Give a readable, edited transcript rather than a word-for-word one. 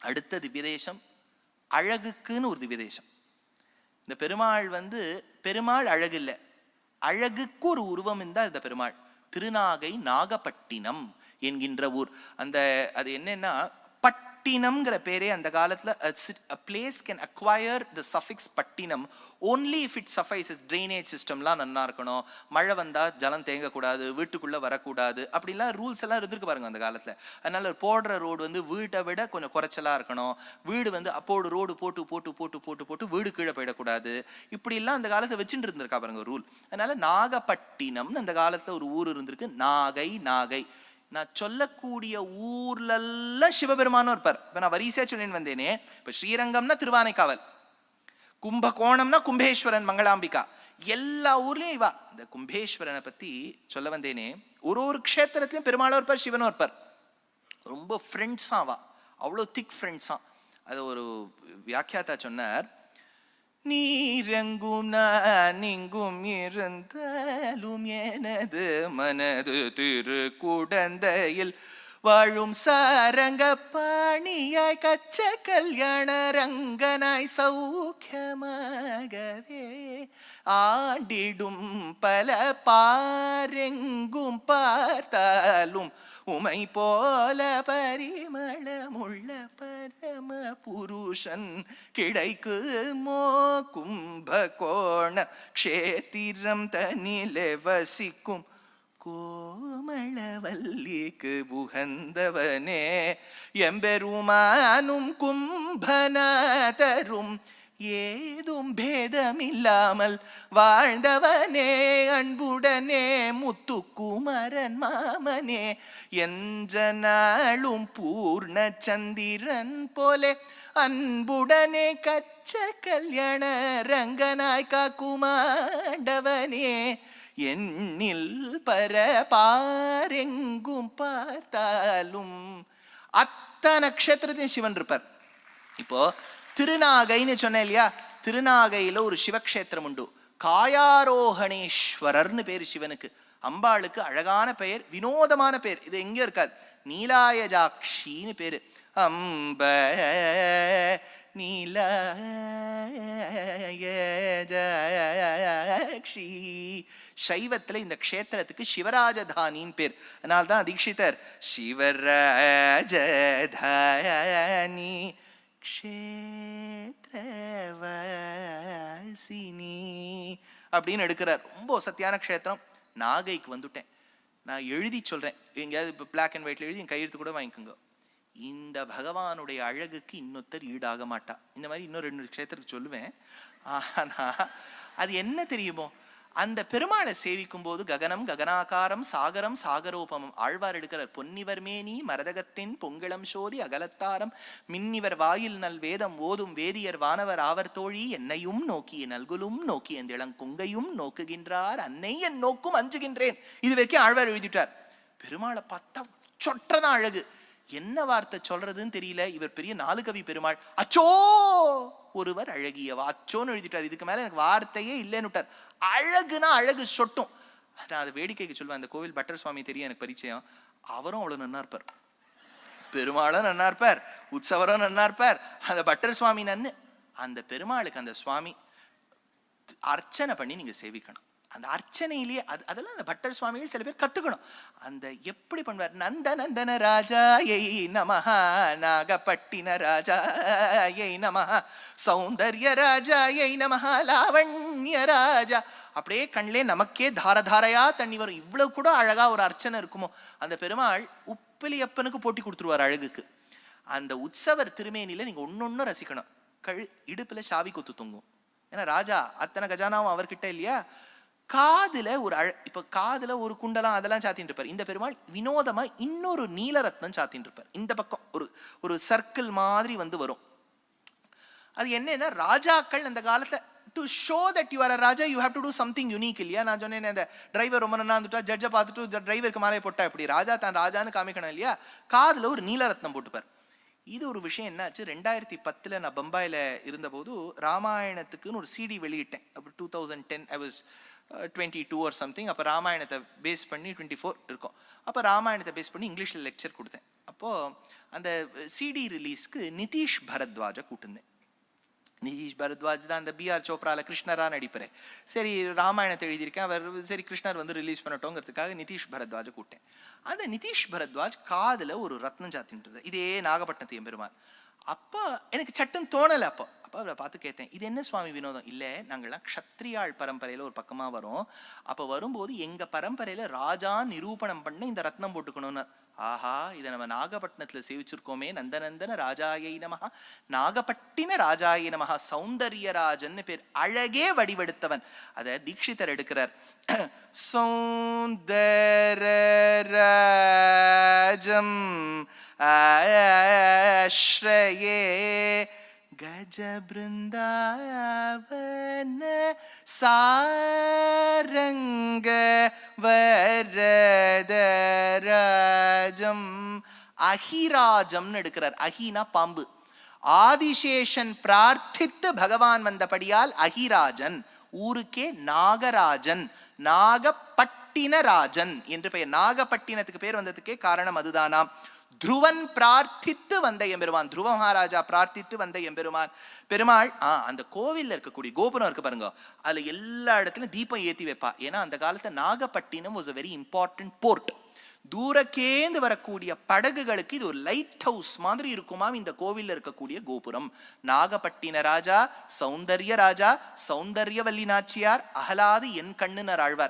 அடுத்த திவ்யதேசம் அழகுக்குன்னு ஒரு திவ்யதேசம். இந்த பெருமாள் பெருமாள் அழகு இல்லை, அழகுக்கு ஒரு உருவம் இருந்தால் இந்த பெருமாள். திருநாகை நாகப்பட்டினம் என்கின்ற ஊர். அது என்னன்னா, பட்டினம்ங்கிற பேரே அந்த காலத்துல a place can acquire the suffix Pattinam only if it suffices. drainage systemலாம் நல்லா இருக்கணும், மழை வந்தா ஜலம் தேங்கக்கூடாது, வீட்டுக்குள்ள வரக்கூடாது, அப்படிலாம் ரூல்ஸ் எல்லாம் இருந்திருக்கு பாருங்க அந்த காலத்துல. அதனால போடுற ரோடு வீட்டை விட கொஞ்சம் குறைச்சலா இருக்கணும், வீடு அப்போடு ரோடு போட்டு போட்டு போட்டு போட்டு போட்டு வீடு கீழே போயிடக்கூடாது, இப்படிலாம் அந்த காலத்தை வச்சுட்டு இருந்திருக்கா பாருங்க ரூல். அதனால நாகப்பட்டினம்னு அந்த காலத்துல ஒரு ஊர் இருந்திருக்கு. நாகை நான் சொல்லக்கூடிய ஊர்ல சிவபெருமானும் இருப்பார். இப்ப நான் வரிசையா சொல்லின்னு வந்தேனே, இப்ப ஸ்ரீரங்கம்னா திருவானைக்காவல், கும்பகோணம்னா கும்பேஸ்வரன் மங்களாம்பிகா, எல்லா ஊர்லயும் இவா. இந்த கும்பேஸ்வரனை பத்தி சொல்ல வந்தேனே, ஒரு க்ஷேத்திரத்திலும் பெருமாளும் இருப்பார், சிவனும் இருப்பார். ரொம்ப ஃப்ரெண்ட்ஸா வா, அவ்வளோ திக் ஃப்ரெண்ட்ஸா. அது ஒரு வியாக்கியாத்தா சொன்னார், நீரெங்கும் நீங்கும் இருந்தாலும் எனது மனது திரு குடந்தையில் வாழும் சாரங்க பாணியாய் கச்ச கல்யாண ரங்கனாய் சௌக்கியமாகவே ஆண்டிடும் பல பாரெங்கும் பார்த்தாலும் உமை போல பரிமளமுள்ள பரம புருஷன் கிடைக்குமோ கும்பகோண க்ஷேத்திரம் தனிலே வசிக்கும் கோமளவல்லிக்கு உகந்தவனே எம்பெருமானும் கும்பநாதரும் ஏதும் பேதமில்லாமல் வாழ்ந்தவனே அன்புடனே முத்துக்குமரன் மாமனே என்ற நாளும் பூர்ண சந்திரன் போலே அன்புடனே கச்ச கல்யாண ரங்கனாய் காக்குமாண்டவனே எண்ணில் பரபாரெங்கும் பார்த்தாலும். அத்தனை நட்சத்திரத்தையும் சிவன் இருப்பார். இப்போ திருநாகைன்னு சொன்னேன் இல்லையா, திருநாகையில ஒரு சிவக்ஷேத்திரம் உண்டு. காயாரோகணேஸ்வரர்னு பேரு சிவனுக்கு. அம்பாளுக்கு அழகான பெயர், வினோதமான பெயர், இது எங்க இருக்காது. நீலாயஜாக்ஷின்னு பேரு. அம்ப நீலாயஜாக்ஷி. சைவத்துல இந்த க்ஷேத்திரத்துக்கு சிவராஜதானின்னு பேர். அதனால்தான் தீட்சிதர் சிவராஜதானி க்ஷேத்ரவாசினி அப்படின்னு எடுக்கிறார். ரொம்ப சத்தியான க்ஷேத்திரம். நாகைக்கு வந்துட்டேன், நான் எழுதி சொல்றேன், எங்கேயாவது இப்போ பிளாக் அண்ட் ஒயிட்ல எழுதி என் கையெழுத்து கூட வாங்கிக்கோங்க. இந்த பகவானுடைய அழகுக்கு இன்னொருத்தர் ஈடாக மாட்டா. இந்த மாதிரி இன்னும் 2 க்ஷேத்திரத்தை சொல்லுவேன். ஆனா அது என்ன தெரியுமோ, அந்த பெருமாளை சேவிக்கும் போது ககனம் ககனாகாரம் சாகரம் சாகரோபமம். ஆழ்வார் எடுக்கிறார், பொன்னிவர் மேனி மரதகத்தின் பொங்கிளம் சோதி அகலத்தாரம் மின்னிவர் வாயில் நல் வேதம் ஓதும் வேதியர் வானவர் ஆவர் தோழி என்னையும் நோக்கி நல்குலும் நோக்கி என் இளங்கொங்கையும் நோக்குகின்றார் அன்னை என் நோக்கும் அஞ்சுகின்றேன். இது வரைக்கும் ஆழ்வார் எழுதிட்டார். பெருமாளை பார்த்தா சொற்றதான் அழகு. என்ன வார்த்தை சொல்றதுன்னு தெரியல. இவர் பெரிய 4 கவி பெருமாள். அச்சோ ஒருவர் அழகியவா, அச்சோன்னு எழுதிட்டார். இதுக்கு மேல எனக்கு வார்த்தையே இல்லைன்னு விட்டார். அழகுனா அழகு சொட்டும். நான் அதை வேடிக்கைக்கு சொல்லுவேன். அந்த கோவில் பட்டர் சுவாமி தெரியும் எனக்கு பரிச்சயம். அவரும் அவ்வளவு நன்னா இருப்பார், பெருமாளும் நன்னா இருப்பார், உற்சவரும் நன்னா இருப்பார். அந்த பட்டர் சுவாமி நன்னு. அந்த பெருமாளுக்கு அந்த சுவாமி அர்ச்சனை பண்ணி நீங்க சேவிக்கணும். அந்த அர்ச்சனையிலேயே அதெல்லாம் அந்த பட்டர் சுவாமிகள் சில பேர் கத்துக்கணும். அந்த எப்படி பண்ணுவார், நந்த நந்தன ராஜா யை நமஹ, நாகப்பட்டின ராஜா யை நமஹ, சௌந்தர்ய ராஜா யை நமஹ, லாவண்ய ராஜா. அப்படியே கண்ணிலே நமக்கே தாரதாரையா தண்ணி வரும். இவ்வளவு கூட அழகா ஒரு அர்ச்சனை இருக்குமோ. அந்த பெருமாள் உப்பிலியப்பனுக்கு போட்டி கொடுத்துருவார் அழகுக்கு. அந்த உற்சவர் திருமேனில நீங்க ஒன்னொன்னு ரசிக்கணும். இடுப்புல சாவி கொத்து தொங்கும். ஏன்னா ராஜா அத்தனை கஜானாவும் அவர்கிட்ட இல்லையா. காதுல இப்ப காதுல ஒரு குண்டலம் அதெல்லாம் சாத்தின்னு இருப்பார். இந்த பெருமாள் வினோதமா இன்னொரு நீலரத்னம் சாத்தின்னு இருப்பார். இந்த பக்கம் ஒரு சர்க்கிள் மாதிரி வரும். அது என்னன்னா, ராஜாக்கள் அந்த காலத்துல to show that you are a Raja you have to do something unique இல்லையா. நான் சொன்னேன், அந்த டிரைவர் ரொம்ப நல்லா இருந்துட்டா ஜட்ஜை பார்த்துட்டு டிரைவருக்கு மேலே போட்டா எப்படி ராஜா தான் ராஜான்னு காமிக்கணும் இல்லையா. காதுல ஒரு நீலரத்னம் போட்டுப்பார். இது ஒரு விஷயம் என்னாச்சு, 2010 நான் பம்பாயில இருந்தபோது ராமாயணத்துக்குன்னு ஒரு சிடி வெளியிட்டேன். அப்போ 2010 ஐ வாஸ் 22 or something. அப்போ ராமாயணத்தை பேஸ் பண்ணி 24 இருக்கும். அப்போ ராமாயணத்தை பேஸ் பண்ணி இங்கிலீஷில் லெக்சர் கொடுத்தேன். அப்போது அந்த சிடி ரிலீஸ்க்கு நிதிஷ் பரத்வாஜை கூட்டிருந்தேன். நிதிஷ் பரத்வாஜ் தான் அந்த பிஆர் சோப்ரால கிருஷ்ணரா நடிப்பார். சரி ராமாயணத்தை எழுதியிருக்கேன், அவர் சரி கிருஷ்ணர் வந்து ரிலீஸ் பண்ணட்டோங்கிறதுக்காக நிதிஷ் பரத்வாஜை கூப்பிட்டேன். அந்த நிதிஷ் பரத்வாஜ் காதில் ஒரு ரத்னம் சாத்தின்றது, இதே நாகப்பட்டினத்து எம்பெருமான். அப்போ எனக்கு சட்டுன்னு தோணலை. அப்போ அவரை பார்த்து கேட்டேன், இது என்ன சுவாமி வினோதம்? இல்லை, நாங்கள்லாம் க்ஷத்ரியாள் பரம்பரையில் ஒரு பக்கமாக வரோம், அப்போ வரும்போது எங்கள் பரம்பரையில் ராஜா நிரூபணம் பண்ண இந்த ரத்னம் போட்டுக்கணும்னு. ஆஹா, இதை நம்ம நாகப்பட்டினத்தில் சேவிச்சிருக்கோமே, நந்தநந்தன ராஜாயை நமஹா, நாகப்பட்டின ராஜாயை நமஹா, சௌந்தர்யராஜன் பேர், அழகே வடிவெடுத்தவன். அதை தீட்சிதர் எடுக்கிறார். சௌந்தரராஜம் ஆஸ்ரயே கஜ பிருந்தாவன சாரங்க வரதராஜம். அஹிராஜம்னு எடுக்கிறார். அஹினா பாம்பு. ஆதிசேஷன் பிரார்த்தித்து பகவான் வந்தபடியால் அஹிராஜன். ஊருக்கே நாகராஜன், நாகப்பட்டினராஜன் என்று பெயர். நாகப்பட்டினத்துக்கு பேர் வந்ததுக்கே காரணம் அதுதானாம். துருவன் பிரார்த்தித்து வந்த எம்பெருமான், துருவ மகாராஜா பிரார்த்தித்து வந்த எம்பெருமான் பெருமாள். அந்த கோவில்ல இருக்கக்கூடிய கோபுரம் இருக்கு பாருங்க, அதுல எல்லா இடத்துலயும் தீபம் ஏத்தி வைப்பா. ஏன்னா அந்த காலத்துல Nagapattinam was a very important port. தூரக்கேந்து வரக்கூடிய படகுகளுக்கு இது ஒரு லைட் ஹவுஸ் மாதிரி இருக்குமா இந்த கோவில்ல இருக்கக்கூடிய கோபுரம். நாகப்பட்டின ராஜா, சௌந்தர்ய ராஜா, சௌந்தர்யவல்லி நாச்சியார், அகலாது என் கண்ணுனர் ஆழ்வார்.